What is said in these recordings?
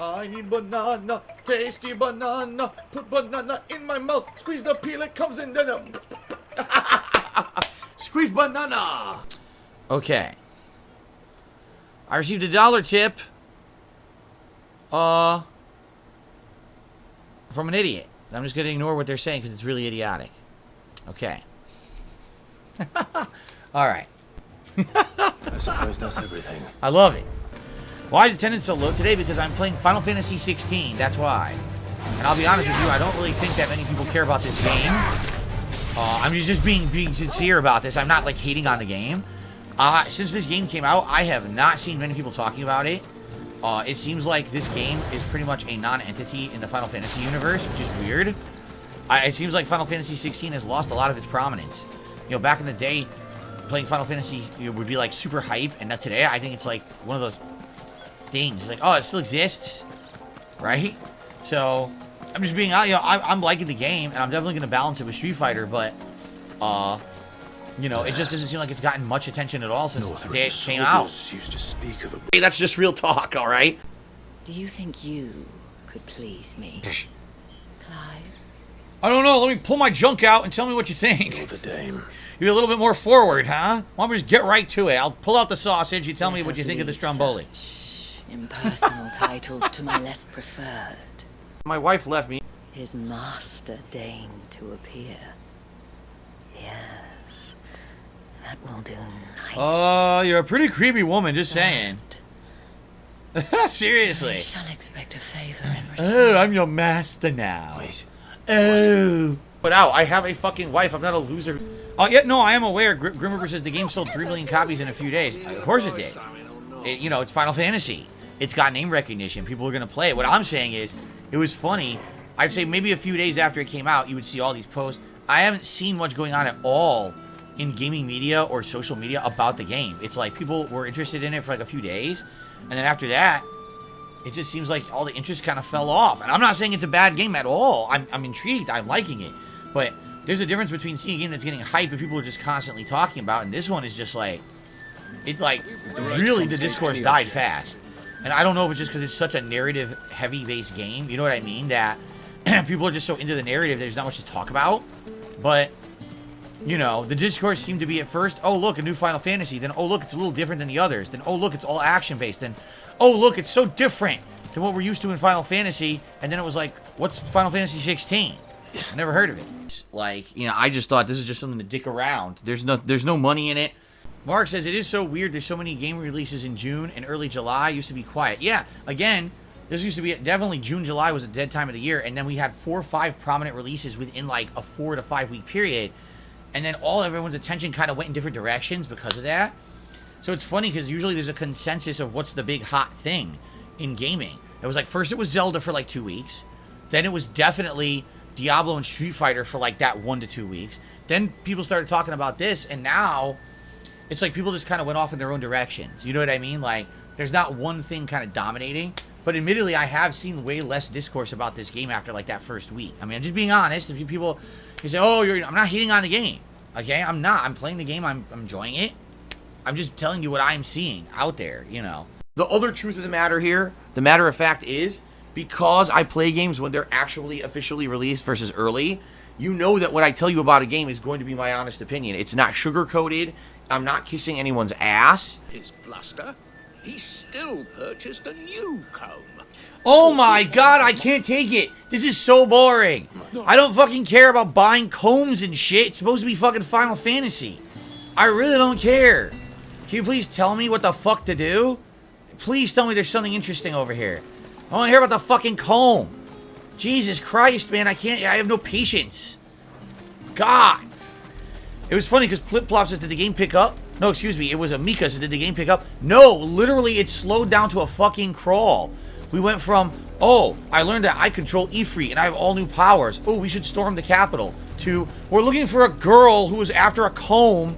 I need banana, tasty banana. Put banana in my mouth. Squeeze the peel, it comes in. Squeeze banana. Okay. I received $1 tip. From an idiot. I'm just gonna ignore what they're saying because it's really idiotic. Okay. Alright. I suppose that's everything. I love it. Why is attendance so low today? Because I'm playing Final Fantasy 16. That's why. And I'll be honest with you, I don't really think that many people care about this game. I'm just being sincere about this. I'm not like hating on the game. Since this game came out, I have not seen many people talking about it. It seems like this game is pretty much a non-entity in the Final Fantasy universe, which is weird. It seems like Final Fantasy 16 has lost a lot of its prominence. You know, back in the day, playing Final Fantasy would be like super hype, and now today I think it's like one of those things. It's like, oh, it still exists, right? So I'm just being, you know, I'm liking the game, and I'm definitely going to balance it with Street Fighter, but you know, it just doesn't seem like it's gotten much attention at all since the day it came out. Used to speak of a... Hey, that's just real talk, all right? Do you think you could please me, Clive? I don't know. Let me pull my junk out and tell me what you think. You're the dame. You're a little bit more forward, huh? Why don't we just get right to it? I'll pull out the sausage. You tell me what you think of the Stromboli. Impersonal titles to my less preferred. My wife left me. His master deigned to appear. Yes, that will do nice. You're a pretty creepy woman, just saying. Seriously. I shall expect a favor in return. Oh, I'm your master now. Wait. Oh. But out, I have a fucking wife. I'm not a loser. Oh, yeah, no, I am aware. Grimmer says the game sold 3 million copies in a few days. Of course it did. You know, it's Final Fantasy. It's got name recognition. People are going to play it. What I'm saying is, it was funny. I'd say maybe a few days after it came out, you would see all these posts. I haven't seen much going on at all in gaming media or social media about the game. It's like people were interested in it for like a few days. And then after that, it just seems like all the interest kind of fell off. And I'm not saying it's a bad game at all. I'm intrigued. I'm liking it. But there's a difference between seeing a game that's getting hype and people are just constantly talking about, and this one is just like, it like, really the discourse died fast. And I don't know if it's just because it's such a narrative heavy based game, you know what I mean, that people are just so into the narrative there's not much to talk about. But, you know, the discourse seemed to be at first, oh look, a new Final Fantasy, then oh look, it's a little different than the others, then oh look, it's all action based, then oh look, it's so different than what we're used to in Final Fantasy, and then it was like, what's Final Fantasy 16? I never heard of it. Like, you know, I just thought this is just something to dick around. There's no money in it. Mark says, it is so weird. There's so many game releases in June and early July. Used to be quiet. Yeah, again, this used to be, definitely June, July was a dead time of the year. And then we had 4 or 5 prominent releases within like a 4 to 5 week period. And then everyone's attention kind of went in different directions because of that. So it's funny because usually there's a consensus of what's the big hot thing in gaming. It was like, first it was Zelda for like 2 weeks. Then it was definitely Diablo and Street Fighter for like that 1 to 2 weeks. Then people started talking about this, and now it's like people just kind of went off in their own directions. You know what I mean? Like, there's not one thing kind of dominating. But admittedly, I have seen way less discourse about this game after like that first week. I mean, I'm just being honest. If people, you say, oh, I'm not hating on the game. Okay, I'm not. I'm playing the game. I'm enjoying it. I'm just telling you what I'm seeing out there, you know. The other truth of the matter here, the matter of fact is, because I play games when they're actually officially released versus early, you know that what I tell you about a game is going to be my honest opinion. It's not sugar-coated. I'm not kissing anyone's ass. His bluster, he still purchased a new comb. Oh my god, I can't take it. This is so boring. I don't fucking care about buying combs and shit. It's supposed to be fucking Final Fantasy. I really don't care. Can you please tell me what the fuck to do? Please tell me there's something interesting over here. I want to hear about the fucking comb. Jesus Christ, man, I have no patience. God. It was funny because Flip Flop says, did the game pick up? No, excuse me, it was Amika said, did the game pick up? No, literally it slowed down to a fucking crawl. We went from, oh, I learned that I control Ifrit and I have all new powers. Oh, we should storm the capital. To, we're looking for a girl who is after a comb.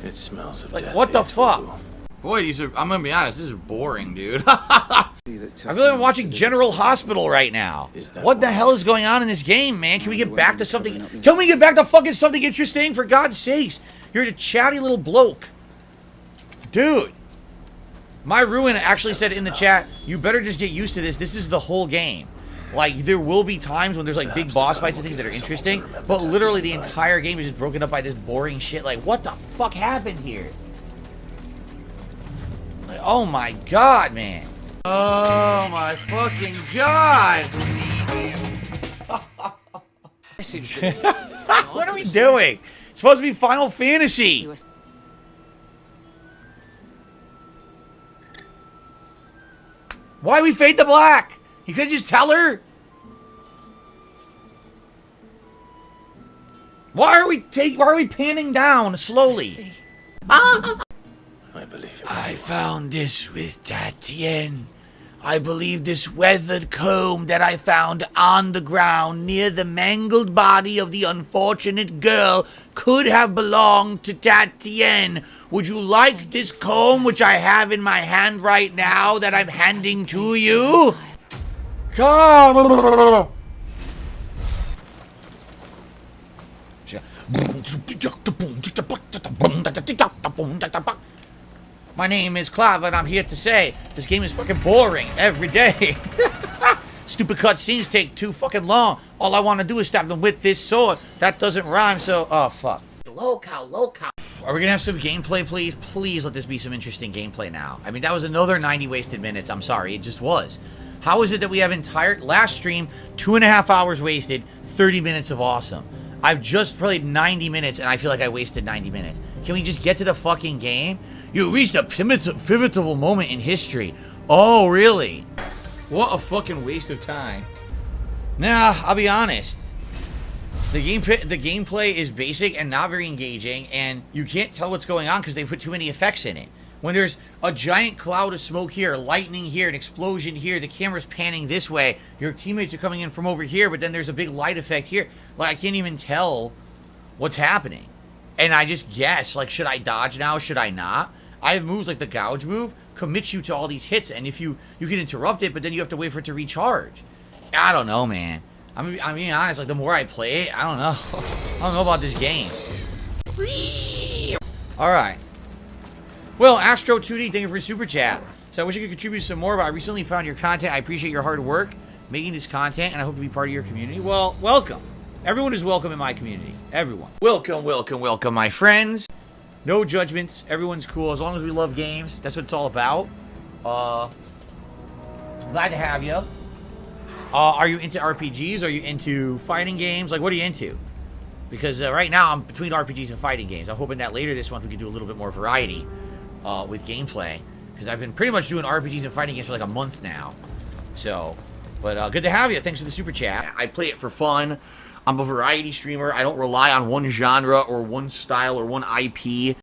It smells of like, death. what the fuck? Boy, these are, I'm gonna be honest, this is boring, dude. I feel like I'm watching General Hospital right now. What the hell is going on in this game, man? Can we get back to something? Can we get back to fucking something interesting? For God's sakes. You're a chatty little bloke. Dude. My Ruin actually said in the chat, you better just get used to this. This is the whole game. Like, there will be times when there's, like, big boss fights and things that are interesting, but literally the entire game is just broken up by this boring shit. Like, what the fuck happened here? Like, oh my god, man. Oh my fucking god! What are we doing? It's supposed to be Final Fantasy! Why we fade to black? You couldn't just tell her? Why are we panning down slowly? I believe it. I found this with Tatien. I believe this weathered comb that I found on the ground near the mangled body of the unfortunate girl could have belonged to Tatien. Would you like this comb which I have in my hand right now that I'm handing to you? Come. My name is Clava, and I'm here to say this game is fucking boring every day. Stupid cutscenes take too fucking long. All I want to do is stab them with this sword. That doesn't rhyme, so oh fuck. Low cow. Are we gonna have some gameplay, please? Please let this be some interesting gameplay now. I mean, that was another 90 wasted minutes. I'm sorry, it just was. How is it that we have last stream, 2.5 hours wasted, 30 minutes of awesome? I've just played 90 minutes, and I feel like I wasted 90 minutes. Can we just get to the fucking game? You reached a pivotal moment in history. Oh, really? What a fucking waste of time. Nah, I'll be honest. The gameplay is basic and not very engaging, and you can't tell what's going on because they put too many effects in it. When there's a giant cloud of smoke here, lightning here, an explosion here, the camera's panning this way, your teammates are coming in from over here, but then there's a big light effect here. Like, I can't even tell what's happening. And I just guess, like, should I dodge now? Should I not? I have moves like the gouge move, commits you to all these hits, and if you can interrupt it, but then you have to wait for it to recharge. I don't know, man. I'm being honest, like, the more I play it, I don't know. I don't know about this game. Alright. Well, Astro2D, thank you for your super chat. So I wish I could contribute some more, but I recently found your content. I appreciate your hard work making this content, and I hope to be part of your community. Well, welcome. Everyone is welcome in my community. Everyone. Welcome, my friends. No judgments. Everyone's cool. As long as we love games, that's what it's all about. Glad to have you. Are you into RPGs? Are you into fighting games? Like, what are you into? Because right now, I'm between RPGs and fighting games. I'm hoping that later this month we can do a little bit more variety with gameplay. Because I've been pretty much doing RPGs and fighting games for like a month now. So, but good to have you. Thanks for the super chat. I play it for fun. I'm a variety streamer. I don't rely on one genre or one style or one IP.